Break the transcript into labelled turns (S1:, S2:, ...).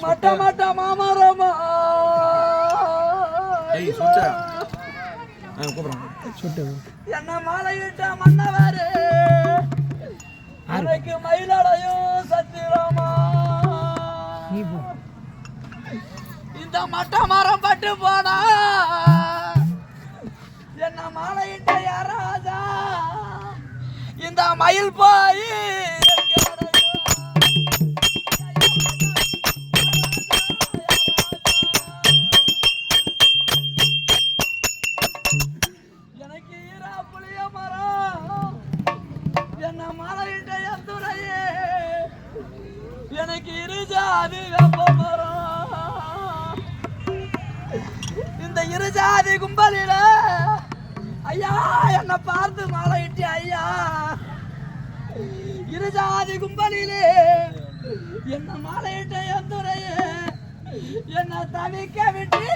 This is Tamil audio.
S1: மட்ட மட்ட மாமரமா என்ன மாலையிட்ட மன்னவரு அன்னைக்கு மயிலடையும் சத்திரமா இந்த மட்ட மரம் பட்டு போனா என்ன மாலையிட்ட யாராஜா இந்த மயில் போய் எனக்கு ஈரா புளிய மரம் என்ன மாலையிட்ட எந்துரையே எனக்கு இருஜாதி வெப்ப மரம் இந்த இருஜாதி கும்பலில ஐயா என்ன பார்த்து மாலையிட்டு ஐயா இருஜாதி கும்பலிலே என்ன மாலையிட்ட எந்துரையே என்ன தவிக்க விட்டு